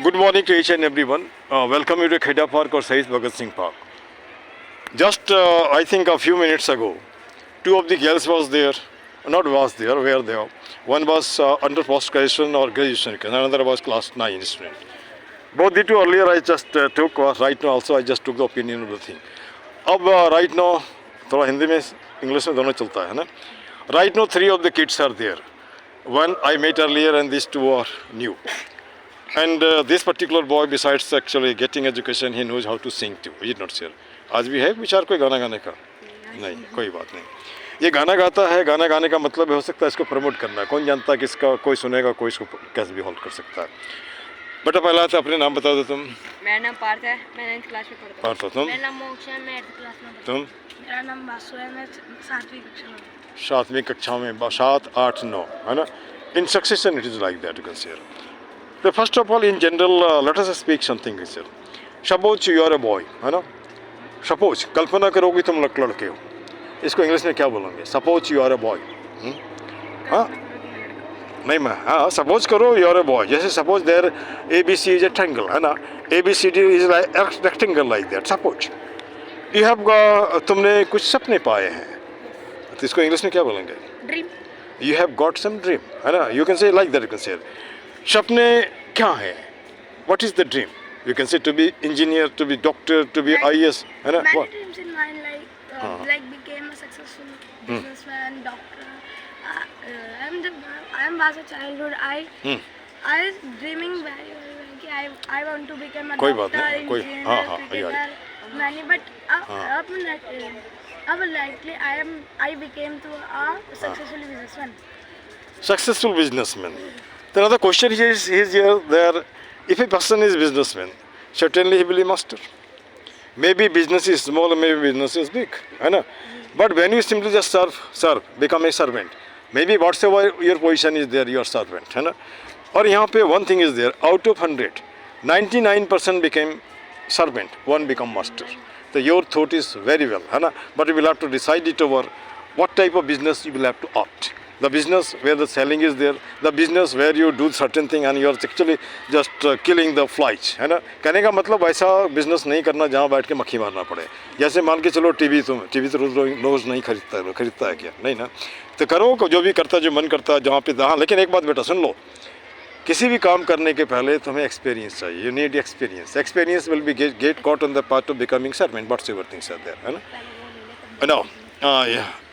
Good morning to each and everyone. Welcome you to Kheda Park or Sahid Bhagat Singh Park. Just I think a few minutes ago, two of the girls was there, were there. One was under post graduation or graduation, and another was class 9 student. Both the two earlier I just took, right now also I just took the opinion of the thing. अब right now थोड़ा हिंदी में English में दोनों चलता है ना. Right now 3 of the kids are there. One I met earlier and these 2 are new. And this particular boy, besides actually getting education, he knows how to sing too. Is it not, sir? आज भी है विचार कोई गाना गाने का? नहीं, कोई बात नहीं. ये गाना गाता है, गाना गाने का मतलब हो सकता है इसको प्रमोट करना. कौन जानता है किसका कोई सुनेगा, कोई इसको कैसे भी होल्ड कर सकता है. बेटा पहला तो अपने नाम बता दो तुम. मेरा नाम पार्थ है, मैं 9th क्लास में पढ़ता हूँ. पार्थ, तुम? मेरा नाम मोक्ष है, मैं 8th क्लास में पढ़ता तुम? हूँ. मेरा नाम बासु है, मैं 7वीं कक्षा में. 7वीं कक्षा में 7, 8, 9 है ना. In succession it is like that you can say. So first of all, in general, let us speak something. Sir. Suppose you are a boy, है ना. Suppose कल्पना करोगे तुम लड़के हो. इसको इंग्लिश में क्या बोलोगे? Suppose you are a boy. हाँ नहीं मैं हाँ सपोज करो यू आर ए बॉय. जैसे suppose there ABC is a triangle है ना. ABCD is like rectangle like that. Suppose you have तुमने कुछ सपने पाए हैं तो इसको इंग्लिश में क्या बोलेंगे? Dream. You have got some dream है ना. You can say like that. You can say सपने क्या है? What is the dream? You can say to be engineer, to be doctor, to be IAS है ना. Many dreams in mind like became a successful businessman, doctor. I'm as a childhood I was dreaming very कि I want to become a कोई बात doctor, नहीं, कोई engineer, हाँ cricketer, many but अब likely I became to a successful businessman. Successful businessman. The other question here is here there. If a person is businessman, certainly he will be master. Maybe business is small, maybe business is big, है ना. But when you simply just serve, become a servant. Maybe whatsoever your position is there, you are servant, है ना. और यहाँ पे one thing is there. Out of 100, 99% became servant, 1 become master. So your thought is very well, है ना. But you will have to decide it over what type of business you will have to opt. The business where the selling is there, the business where you do certain thing and you are actually just killing the flies, है ना. कहने का मतलब ऐसा business नहीं करना जहाँ बैठ के मक्खी मारना पड़े. जैसे मान के चलो टीवी तो रोज नहीं खरीदता है क्या? नहीं ना. तो करो जो भी करता जो मन करता है जहाँ पे. हाँ लेकिन एक बात बेटा सुन लो, किसी भी काम करने के पहले तुम्हें एक्सपीरियंस चाहिए. You need experience. Experience will be get caught on the part of becoming servant. What's ever things are there, है ना. Now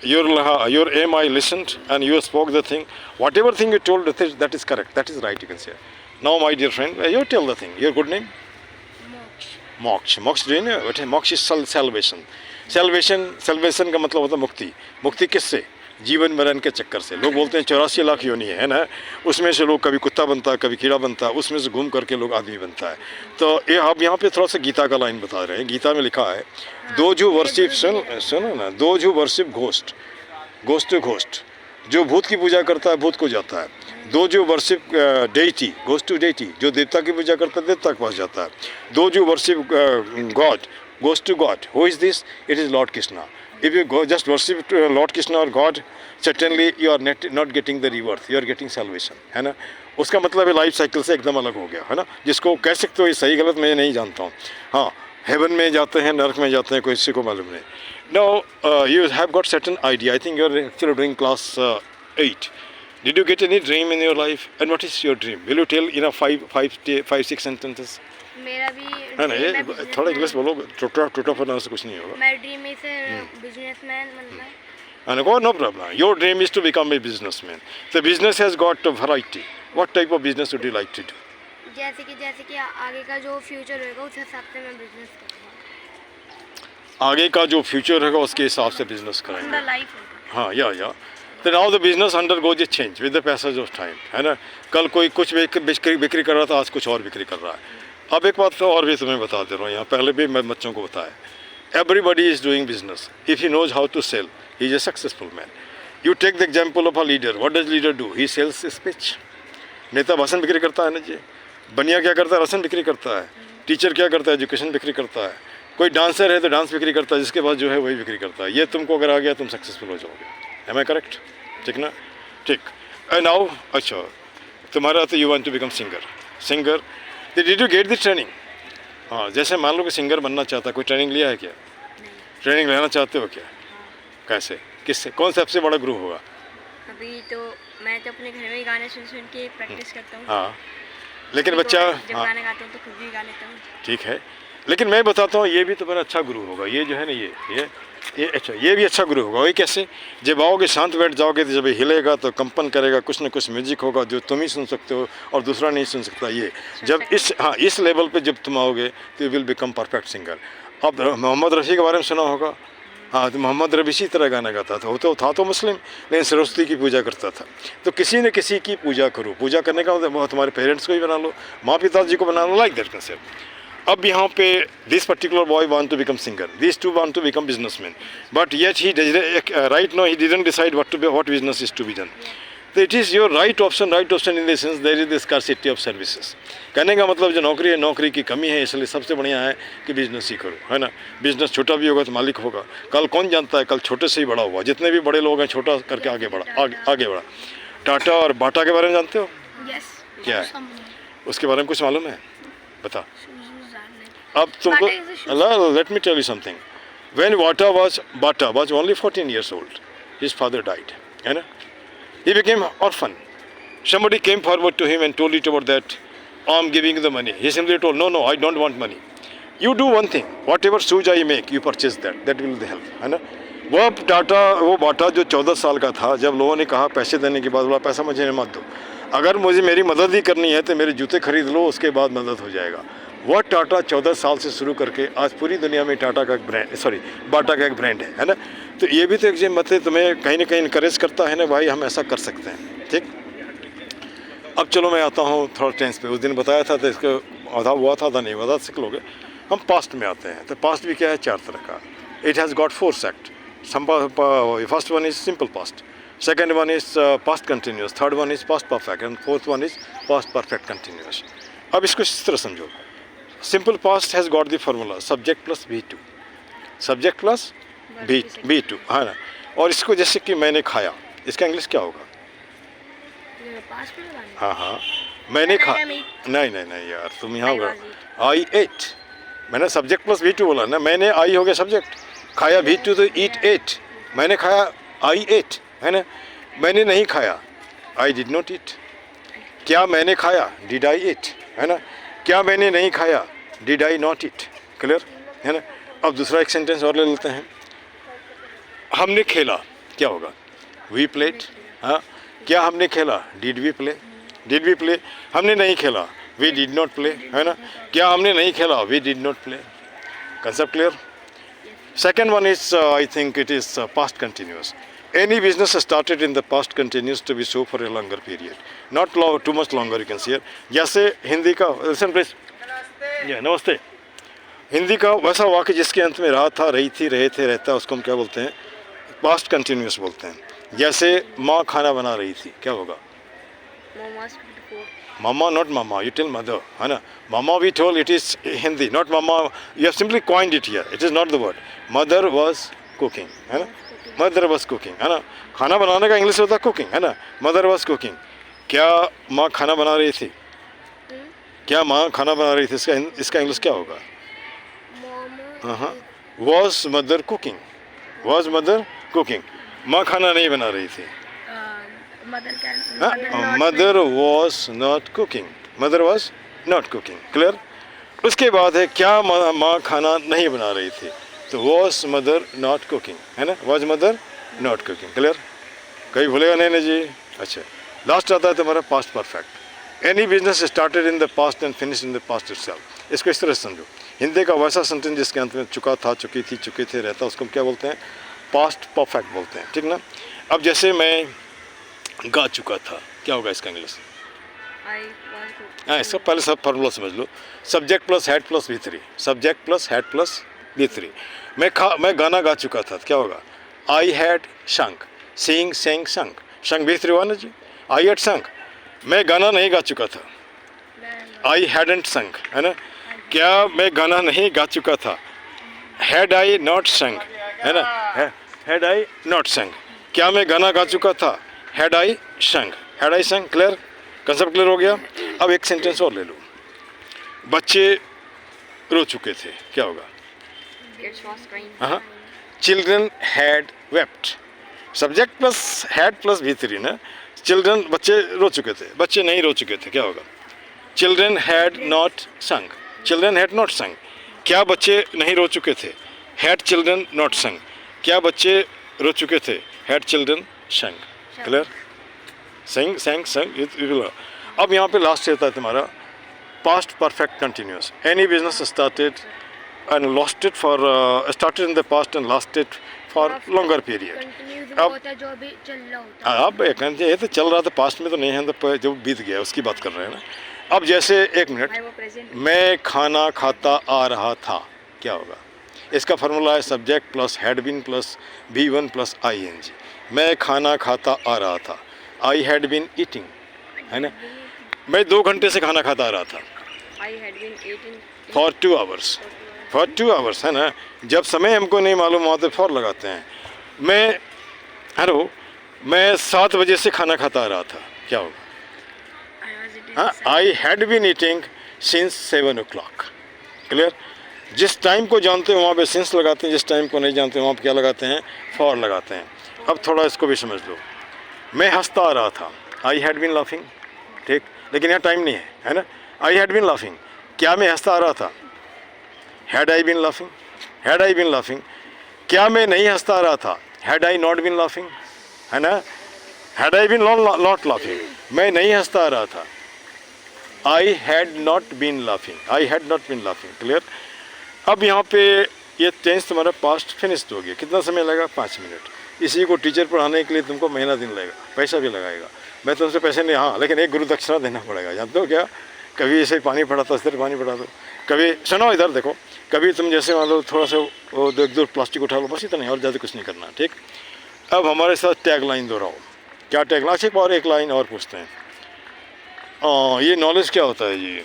your aim I listened and you spoke the thing. Whatever thing you told, that is correct, that is right, you can say. Now my dear friend, you tell the thing. Your good name? Moksha. Moksha do you know what Moksha is? Salvation. Salvation का मतलब होता है मुक्ति. मुक्ति किससे? जीवन मरण के चक्कर से. लोग बोलते हैं 84 लाख योनि है ना. उसमें से लोग कभी कुत्ता बनता है, कभी कीड़ा बनता है, उसमें से घूम करके लोग आदमी बनता है. तो ये आप यहाँ पे थोड़ा सा गीता का लाइन बता रहे हैं. गीता में लिखा है those who worship, सुनो ना, those who worship ghost to ghost. जो भूत की पूजा करता है भूत को जाता है. those who worship deity goes to deity. जो देवता की पूजा करता है देवता के पास जाता है. those who worship God goes to God. Who is this? It is Lord Krishna. If you go just worship Lord Krishna or God, certainly you are not getting the rebirth. You are getting salvation, है ना. उसका मतलब है life cycle से एकदम अलग हो गया, है ना. जिसको कह सकते हो ये सही गलत मैं नहीं जानता हूँ. हाँ हेवन में जाते हैं, नरक में जाते हैं, कोई किसी को मालूम नहीं. Now you have got certain idea. I think you are actually doing class 8. Did you get any dream in your life? And what is your dream? Will you tell in a 5-6 sentences? मेरा भी है ना. ये थोड़ा English बोलो. टूटा फटा से कुछ नहीं होगा. मेरा ड्रीम इज बिजनेसमैन बनना है. And go, no problem. Your dream is to become a businessman. The business has got a variety. What type of business would you like to do? जैसे कि आगे का जो फ्यूचर होगा उस हिसाब से मैं बिजनेस करूँगा. आगे का जो फ्यूचर होगा उसके हिसाब से बिजनेस करेंगे. लाइफ हाँ या. तो now the business undergoes A change with the passage of time, है ना. कल कोई कुछ बिक्री कर रहा था, आज कुछ और बिक्री कर रहा है. अब एक बात तो और भी तुम्हें बता दे रहा हूँ. यहाँ पहले भी मैं बच्चों को बताया. Everybody is doing business. If he knows how to sell, he is a successful man. You take the example of a leader. What does leader do? He sells his speech. नेता भाषण बिक्री करता है ना जी. बनिया क्या करता है? राशन बिक्री करता है. टीचर क्या करता है? एजुकेशन बिक्री करता है. कोई डांसर है तो डांस बिक्री करता है. जिसके पास जो है वही बिक्री करता है. ये तुमको अगर आ गया तुम सक्सेसफुल हो जाओगे. Am I correct? ठीक ना. ठीक. नाउ अच्छा तुम्हारा तो you want to become singer. तो did you get the training? हाँ, जैसे मान लो कि सिंगर बनना चाहता है, कोई ट्रेनिंग लिया है क्या? नहीं। ट्रेनिंग लेना चाहते हो क्या? हाँ। कैसे, किससे, कौन सा सबसे बड़ा गुरु होगा? अभी तो मैं तो अपने घर में ही गाने सुन सुन के प्रैक्टिस करता हूँ। हाँ, लेकिन कभी बच्चा, कभार जब हाँ गाने गाता हूँ तो खुद भी गा लेता हूँ। ठीक है, लेकिन मैं बताता हूँ ये भी तो बड़ा अच्छा गुरु होगा। ये जो है ना, ये अच्छा, ये भी अच्छा गुरु होगा। वही कैसे? जब आओगे शांत बैठ जाओगे तो जब ये हिलेगा तो कंपन करेगा, कुछ ना कुछ म्यूजिक होगा जो तुम ही सुन सकते हो और दूसरा नहीं सुन सकता। ये जब इस लेवल पे जब तुम आओगे तो you will become perfect singer. अब मोहम्मद रफ़ी के बारे में सुना होगा। हाँ, तो मोहम्मद रफ़ी इसी तरह गाना गाता था। वो तो था तो मुस्लिम, लेकिन सरस्वती की पूजा करता था। तो किसी न किसी की पूजा करो। पूजा करने का मतलब तुम्हारे पेरेंट्स को ही बना लो, माँ पिताजी को बना लो, लाइक दैट कंसेप्ट। अब यहाँ पे this particular boy want to become singer, this too want to become businessman, but yet he right now he didn't decide what business is to be done. तो it is your right option in the sense there is the scarcity of services. कहने का मतलब जो नौकरी है, नौकरी की कमी है, इसलिए सबसे बढ़िया है कि बिजनेस ही करो, है ना। बिजनेस छोटा भी होगा तो मालिक होगा। कल कौन जानता है, कल छोटे से ही बड़ा हुआ। जितने भी बड़े लोग हैं छोटा करके आगे बढ़ा। टाटा और बाटा के बारे में जानते हो? यस। क्या है उसके बारे में कुछ मालूम है? बता। अब तुमको let me tell you something. When Bata was only 14 years old, his father died, है ना। He became orphan. Somebody came forward to him and told it about that. I'm giving you the money. He simply told, no, I don't want money. You do one thing. Whatever shoes I make, you purchase that. That will help, है ना। वो बाटा जो 14 साल का था, जब लोगों ने कहा पैसे देने के बाद, बोला पैसा मुझे मत दो, अगर मुझे मेरी मदद ही करनी है तो मेरे जूते खरीद लो, उसके बाद मदद हो जाएगा। वह टाटा 14 साल से शुरू करके आज पूरी दुनिया में टाटा का एक ब्रांड, बाटा का एक ब्रांड है ना। तो ये भी तो एक मतलब तुम्हें कहीं ना कहीं इनकरेज करता है ना, भाई हम ऐसा कर सकते हैं। ठीक, अब चलो मैं आता हूँ थर्ड टेंस पे। उस दिन बताया था तो इसका आधा हुआ था, आधा नहीं हुआ था, सीख लोगे। हम पास्ट में आते हैं। तो पास्ट भी क्या है? 4 तरह का। It has got 4 sect. First one is simple past, second one is past continuous, third one is past perfect and fourth one is past perfect continuous. अब इसको इस तरह समझो। Simple past has got the formula subject plus V2, subject plus B2, है ना। और इसको जैसे कि मैंने खाया, इसका इंग्लिश क्या होगा? हाँ, मैंने नहीं यार, तुम यहाँ होगा I ate। मैंने सब्जेक्ट प्लस V2 बोला ना, मैंने आई हो गया सब्जेक्ट, खाया V2 तो ate। मैंने खाया I ate, है ना। मैंने नहीं खाया I did not eat। क्या मैंने खाया? Did I eat, है ना। क्या मैंने नहीं खाया? Did I not eat। Clear, है ना। अब दूसरा एक सेंटेंस और ले लेते हैं। हमने खेला, क्या होगा? We played। हाँ, क्या हमने खेला? Did we play। Did we play। हमने नहीं खेला, We did not play, है ना। क्या हमने नहीं खेला? We did not play। Concept clear? Second one is I think it is past continuous. Any business started in the past continues to be so for a longer period, not too much longer, you can see here. जैसे हिंदी का, listen please, नमस्ते। हिंदी का वैसा वाक्य जिसके अंत में रहा था, रही थी, रहे थे, रहता, उसको हम क्या बोलते हैं? पास्ट कंटिन्यूस बोलते हैं। जैसे माँ खाना बना रही थी, क्या होगा? Mama, not mama, you tell mother, है ना। Mama we told it is Hindi, not mama, you have simply coined it here, it is not the word. Mother was cooking, है ना। मदर वाज कुकिंग, है ना। खाना बनाने का इंग्लिश होता है कुकिंग, है ना। Mother was cooking. क्या माँ खाना बना रही थी? क्या माँ खाना बना रही थी? इसका इंग्लिश क्या होगा? हाँ, was mother cooking, was mother cooking. माँ खाना नहीं बना रही थी। Mother was not cooking, mother was not cooking. Clear. उसके बाद है क्या माँ खाना नहीं बना रही थी, तो वॉज मदर नॉट कुकिंग, है ना। Was mother not cooking. Clear, कहीं भूलेगा नहीं ना जी। अच्छा, लास्ट आता है तुम्हारा past perfect. Any business started in the past and finish in the past itself. इसको इस तरह से समझो। हिंदी का वैसा सेंटेंस जिसके अंत में चुका था, चुकी थी, चुके थे, रहता, उसको हम क्या बोलते हैं? पास्ट परफेक्ट बोलते हैं। ठीक ना। अब जैसे मैं गा चुका था, क्या होगा इसका इंग्लिश? हाँ, इसका पहले सब फॉर्मूला समझ लो। Subject plus had plus V3, subject plus had plus V3। मैं गाना गा चुका था, क्या होगा? आई हैड शंक, सिंग, सेंग, संग। शंक V3 हुआ ना जी। आई हैड संग। मैं गाना नहीं गा चुका था, आई हैडंट संग, है ना। क्या मैं गाना नहीं गा चुका था? हैड आई नॉट संग, है ना। हैड आई नॉट संग। क्या मैं गाना गा चुका था? हैड आई संग, हैड आई संग। क्लियर, कंसेप्ट क्लियर हो गया। अब एक सेंटेंस और ले लो। बच्चे रो चुके थे, क्या होगा? Kids was crying. हाँ, children had wept, subject plus had plus भी3 ना, चिल्ड्रन बच्चे रो चुके थे, बच्चे नहीं रो चुके थे, क्या होगा? चिल्ड्रन हैड नॉट संग, चिल्ड्रन हैड नॉट संग, क्या बच्चे नहीं रो चुके थे? हैड चिल्ड्रन नॉट संग, क्या बच्चे रो चुके थे? हैड चिल्ड्रन संग। क्लियर? संग संग संग। अब यहाँ पे लास्ट रहता है तुम्हारा past perfect continuous. Any business started and lost it for started in the past and lost it for longer period. Continuous अब- होता है जो अभी चल रहा होता है। अब ये तो चल रहा था, पास्ट में तो नहीं है, तो जो बीत गया उसकी बात कर रहे हैं ना। अब जैसे एक मिनट, I was present. मैं खाना खाता आ रहा था, क्या होगा? इसका फार्मूला है subject plus had been plus V1 plus ING। मैं खाना खाता आ रहा था, आई हैड बीन ईटिंग, है ना। मैं 2 घंटे से खाना खाता आ रहा था, I had been eating. For 2 hours, for 2 hours, है ना। जब समय हमको नहीं मालूम होता फॉर लगाते हैं। मैं हेलो, मैं 7 बजे से खाना खाता आ रहा था, क्या होगा? I was eating. हाँ, I had been eating since 7 o'clock। Clear? जिस टाइम को जानते हो वहाँ पे सिंस लगाते हैं, जिस टाइम को नहीं जानते वहाँ पे क्या लगाते हैं? फॉर लगाते हैं। अब थोड़ा इसको भी समझ लो। मैं हंसता आ रहा था, आई हैड बीन लाफिंग, ठीक, लेकिन यहाँ टाइम नहीं है ना। आई हैड बीन लाफिंग, क्या मैं हंसता आ रहा था? Had I been laughing, had I been laughing, क्या मैं नहीं हंसता आ रहा था? Had I not been laughing, है ना। Had I been not laughing, मैं नहीं हंसता आ रहा था, I had not been laughing, I had not been laughing. Clear? अब यहाँ पे ये टेंस तुम्हारा पास्ट फिनिश्ड हो गया। कितना समय लगा? 5 मिनट। इसी को टीचर पढ़ाने के लिए तुमको महीना दिन लगेगा, पैसा भी लगाएगा। मैं तुमसे पैसे नहीं, हाँ, लेकिन एक गुरु दक्षिणा देना पड़ेगा, जानते हो क्या? कभी ऐसे पानी पड़ाता, इस तरह पानी पड़ा दो, कभी सुनो इधर देखो, कभी तुम जैसे मान लो थोड़ा सा वो 1-2 प्लास्टिक उठा लो, बस इतना ही, और ज़्यादा कुछ नहीं करना, ठीक। अब हमारे साथ टैग लाइन दोहराओ। क्या टैग लाइन? अच्छा, और एक लाइन और पूछते हैं। ये नॉलेज क्या होता है जी?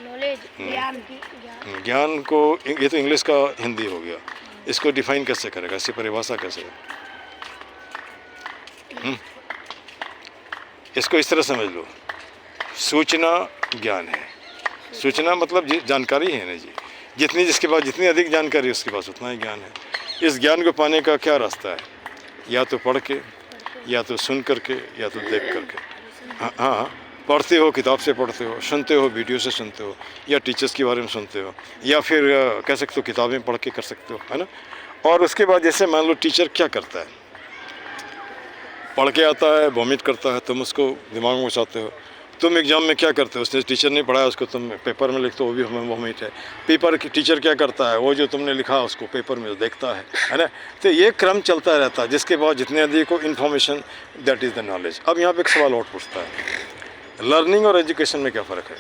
नॉलेज, ज्ञान की, ज्ञान। ज्ञान को, ये तो इंग्लिश का हिंदी हो गया, इसको डिफाइन कैसे करेगा? इसकी परिभाषा कैसे है? इसको इस तरह समझ लो, सूचना ज्ञान है। सूचना मतलब जानकारी है ना जी, जितनी जिसके पास जितनी अधिक जानकारी उसके पास उतना ही ज्ञान है। इस ज्ञान को पाने का क्या रास्ता है? या तो पढ़ के, या तो सुन करके, या तो देख करके। हाँ हाँ, पढ़ते हो, किताब से पढ़ते हो, सुनते हो, वीडियो से सुनते हो, या टीचर्स के बारे में सुनते हो, या फिर कह सकते हो किताबें पढ़ के कर सकते हो, है ना। और उसके बाद जैसे मान लो टीचर क्या करता है, पढ़ के आता है, वॉमिट करता है, तुम उसको दिमाग में घुसाते हो। तुम एग्जाम में क्या करते हो? उसने टीचर नहीं पढ़ाया, उसको तुम पेपर में लिखते हो, वो भी हमें वॉमिट है। पेपर की टीचर क्या करता है? वो जो तुमने लिखा उसको पेपर में देखता है ना। तो ये क्रम चलता रहता है, जिसके बाद जितने अधिक हो information, that is the knowledge. अब यहाँ पे एक सवाल और पूछता है, लर्निंग और एजुकेशन में क्या फ़र्क है?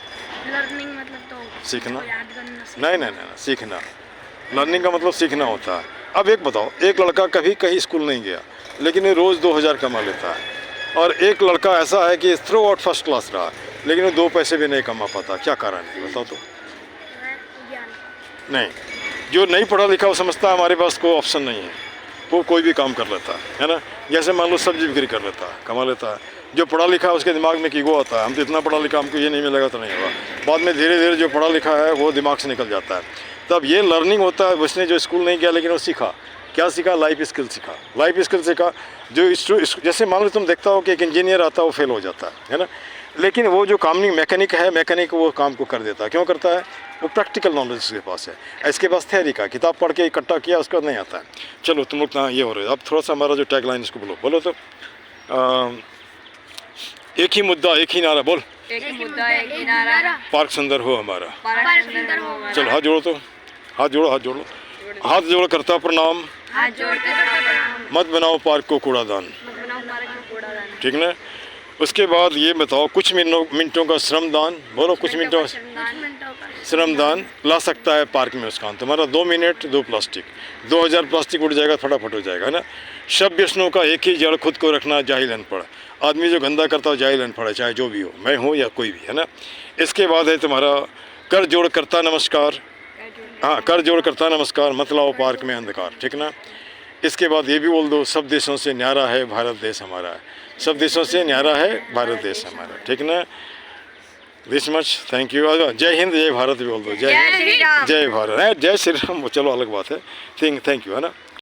लर्निंग मतलब तो सीखना? उसको याद करना, नहीं नहीं नहीं, सीखना। लर्निंग का मतलब सीखना होता है। अब एक बताओ, एक लड़का कभी कहीं स्कूल नहीं गया, लेकिन ये रोज़ 2000 कमा लेता है, और एक लड़का ऐसा है कि थ्रू आउट फर्स्ट क्लास रहा, लेकिन वो 2 पैसे भी नहीं कमा पाता। क्या कारण है बताओ तो? ज्ञान। नहीं, जो नहीं पढ़ा लिखा वो समझता है हमारे पास कोई ऑप्शन नहीं है, वो कोई भी काम कर लेता है ना। जैसे मान लो सब्जी बिक्री कर लेता है, कमा लेता है। जो पढ़ा लिखा है उसके दिमाग में ईगो आता है, हम तो इतना पढ़ा लिखा, हमको ये नहीं मिलेगा तो नहीं होगा। बाद में धीरे धीरे जो पढ़ा लिखा है वो दिमाग से निकल जाता है। तब ये लर्निंग होता है। उसने जो स्कूल नहीं किया लेकिन वो सीखा, क्या सीखा? लाइफ स्किल सीखा। लाइफ स्किल सीखा जो जैसे मान लो तुम देखता हो कि एक इंजीनियर आता है, वो फेल हो जाता है ना, लेकिन वो जो काम मैकेनिक है, मैकेनिक वो काम को कर देता है। क्यों करता है? वो प्रैक्टिकल नॉलेज उसके पास है, इसके पास थ्योरी का, किताब पढ़ के इकट्ठा किया उसका नहीं आता है। चलो तुम लोग ये हो रहे हो। अब थोड़ा सा हमारा जो टैग लाइन इसको बोलो तो एक ही मुद्दा एक ही नारा, बोल। एक ही मुद्दा एक ही नारा, पार्क सुंदर हो हमारा। पार्क सुंदर हो हमारा। चलो हाथ जोड़ो तो, हाथ जोड़ो, हाथ जोड़ो, हाथ जोड़ करता प्रणाम, हाथ जोड़ते प्रणाम, मत बनाओ पार्क को कूड़ादान, मत बनाओ पार्क को कूड़ादान। ठीक ना। उसके बाद ये बताओ, कुछ मिनटों का श्रमदान, बोलो कुछ मिनटों का श्रमदान ला सकता है पार्क में उसका। तुम्हारा 2 मिनट 2 प्लास्टिक, 2000 प्लास्टिक उड़ जाएगा, फटाफट हो जाएगा, है ना। शब्द विष्णु का एक ही जड़, खुद को रखना जाहिल अनपढ़। आदमी जो गंदा करता हो जाहिल अनपढ़ है, चाहे जो भी हो, मैं हूँ या कोई भी, है ना। इसके बाद है तुम्हारा कर जोड़ करता नमस्कार। हाँ, कर जोड़ करता नमस्कार, मत लाओ पार्क में अंधकार, ठीक ना। इसके बाद ये भी बोल दो, सब देशों से न्यारा है भारत देश हमारा है। सब देशों से न्यारा है भारत देश हमारा, ठीक ना। This much, thank you. जय हिंद, जय भारत भी बोल दो। जय श्री राम। जय भारत है, जय श्री राम चलो अलग बात है। थैंक यू, है ना।